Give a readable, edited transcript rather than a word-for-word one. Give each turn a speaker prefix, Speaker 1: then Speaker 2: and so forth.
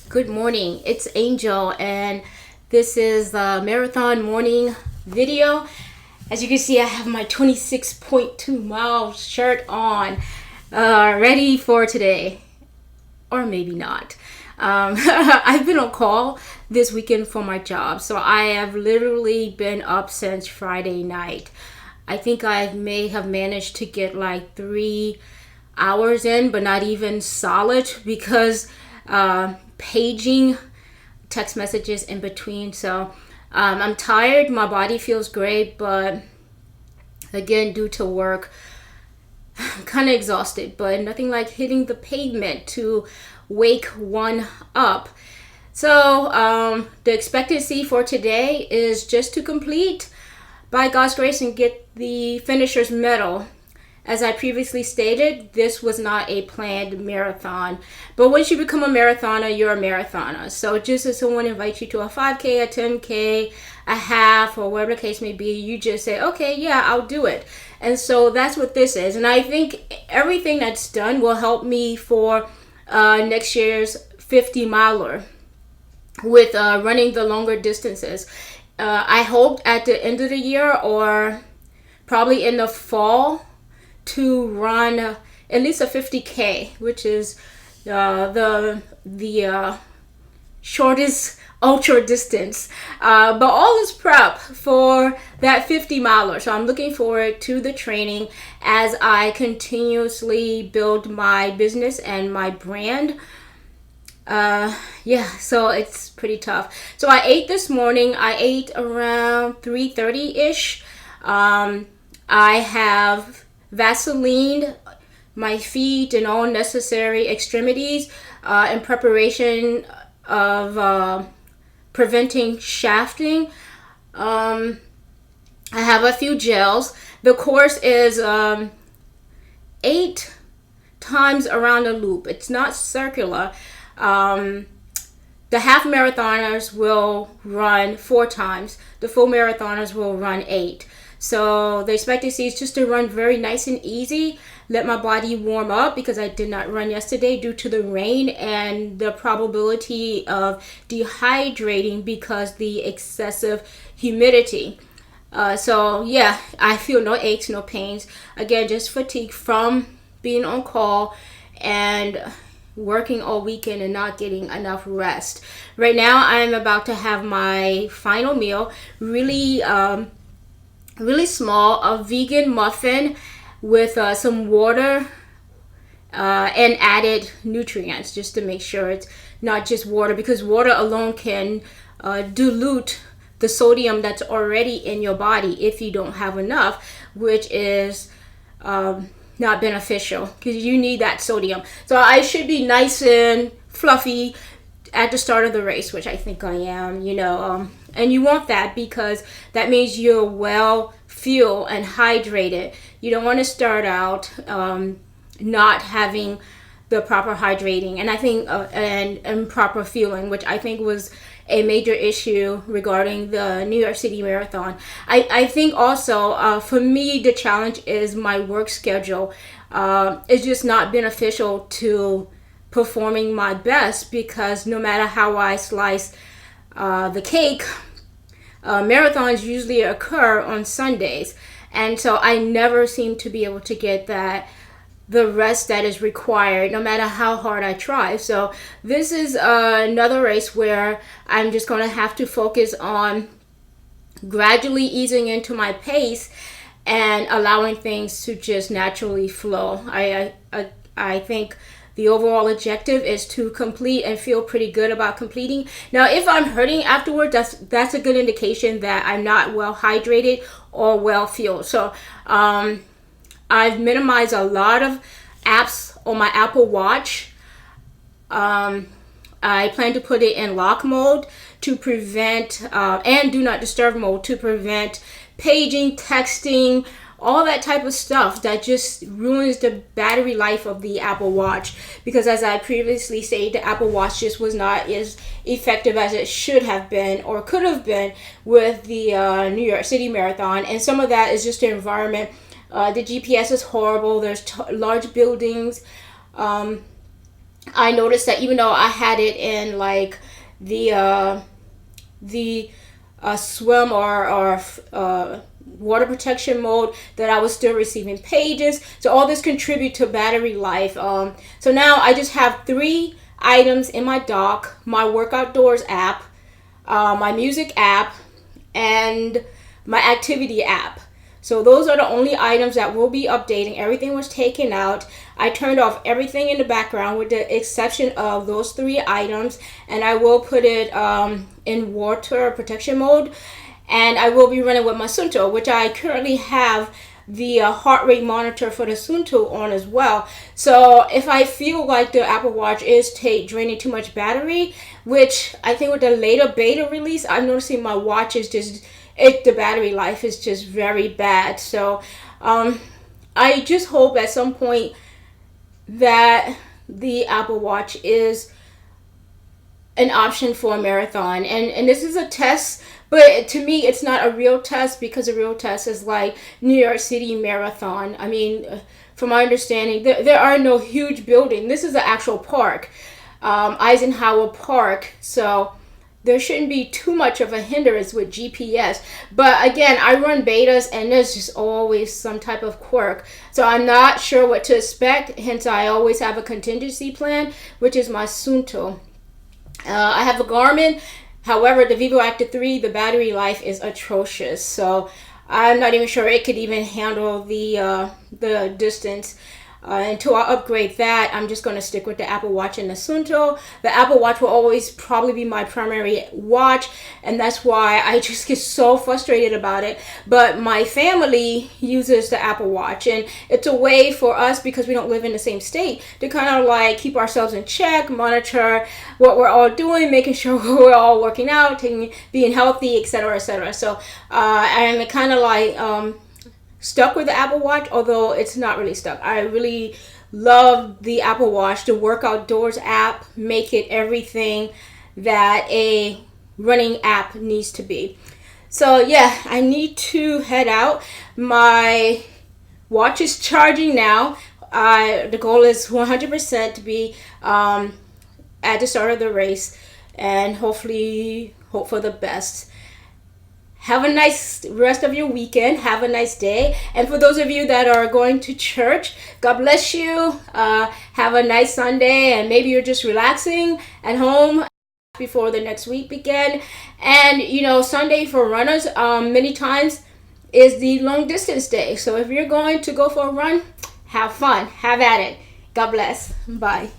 Speaker 1: Good morning, it's Angel, and this is the marathon morning video. As you can see, I have my 26.2 mile shirt on, ready for today, or maybe not. I've been on call this weekend for my job, so I have literally been up since Friday night. I think I may have managed to get like 3 hours in, but not even solid because paging text messages in between. So I'm tired. My body feels great, but again, due to work, I'm kind of exhausted, but nothing like hitting the pavement to wake one up. So the expectancy for today is just to complete by God's grace and get the finisher's medal. As I previously stated, this was not a planned marathon. But once you become a marathoner, you're a marathoner. So just as someone invites you to a 5K, a 10K, a half, or whatever the case may be, you just say, okay, yeah, I'll do it. And so that's what this is. And I think everything that's done will help me for next year's 50 miler with running the longer distances. I hope at the end of the year or probably in the fall to run at least a 50K, which is the shortest ultra distance. But all is prep for that 50 miler. So I'm looking forward to the training as I continuously build my business and my brand. So it's pretty tough. So I ate this morning. I ate around 3:30-ish. I have Vaseline my feet and all necessary extremities in preparation of preventing shafting. I have a few gels. The course is 8 times around the loop. It's not circular. The half marathoners will run 4 times. The full marathoners will run 8. So the expectancy is just to run very nice and easy, let my body warm up because I did not run yesterday due to the rain and the probability of dehydrating because the excessive humidity. So yeah, I feel no aches, no pains. Again, just fatigue from being on call and working all weekend and not getting enough rest. Right now, I'm about to have my final meal, really small, a vegan muffin with some water and added nutrients just to make sure it's not just water, because water alone can dilute the sodium that's already in your body if you don't have enough, which is not beneficial because you need that sodium. So I should be nice and fluffy at the start of the race, which I think I am, and you want that because that means you're well fueled and hydrated. You don't want to start out not having the proper hydrating, and I think and proper fueling, which I think was a major issue regarding the New York City Marathon. I think also for me the challenge is my work schedule. It's just not beneficial to performing my best because no matter how I slice the cake, marathons usually occur on Sundays, and so I never seem to be able to get the rest that is required no matter how hard I try. So this is another race where I'm just going to have to focus on gradually easing into my pace and allowing things to just naturally flow. I think the overall objective is to complete and feel pretty good about completing. Now, if I'm hurting afterward, that's a good indication that I'm not well hydrated or well fueled. So I've minimized a lot of apps on my Apple Watch. I plan to put it in lock mode to prevent, and do not disturb mode to prevent paging, texting, all that type of stuff that just ruins the battery life of the Apple Watch. Because as I previously said, the Apple Watch just was not as effective as it should have been or could have been with the New York City Marathon. And some of that is just the environment. The GPS is horrible. There's large buildings. I noticed that even though I had it in like the swim or water protection mode, that I was still receiving pages. So all this contribute to battery life. So now I just have 3 items in my dock: my Work Outdoors app, my music app, and my activity app. So those are the only items that will be updating. Everything was taken out. I turned off everything in the background with the exception of those 3 items, and I will put it in water protection mode. And I will be running with my Sunto, which I currently have the heart rate monitor for the Sunto on as well. So if I feel like the Apple Watch is draining too much battery, which I think with the later beta release, I'm noticing my watch is just, the battery life is just very bad. So I just hope at some point that the Apple Watch is an option for a marathon. And this is a test, but to me it's not a real test, because a real test is like New York City Marathon. I mean, from my understanding, there are no huge buildings. This is an actual park, Eisenhower Park. So there shouldn't be too much of a hindrance with GPS. But again, I run betas and there's just always some type of quirk. So I'm not sure what to expect. Hence, I always have a contingency plan, which is my Sunto. I have a Garmin. However, the Vivo Active 3, the battery life is atrocious. So I'm not even sure it could even handle the distance. Until I upgrade that, I'm just going to stick with the Apple Watch and the Sunto. The Apple Watch will always probably be my primary watch, and that's why I just get so frustrated about it. But my family uses the Apple Watch, and it's a way for us, because we don't live in the same state, to kind of like keep ourselves in check, monitor what we're all doing, making sure we're all working out, being healthy, etc., etc. So I'm kind of like stuck with the Apple Watch, although it's not really stuck. I really love the Apple Watch. The Work Outdoors app make it everything that a running app needs to be. So yeah, I need to head out. My watch is charging now. The goal is 100% to be at the start of the race, and hopefully hope for the best. Have a nice rest of your weekend. Have a nice day. And for those of you that are going to church, God bless you. Have a nice Sunday, and maybe you're just relaxing at home before the next week begin. And you know, Sunday for runners many times is the long distance day. So if you're going to go for a run, have fun. Have at it. God bless. Bye.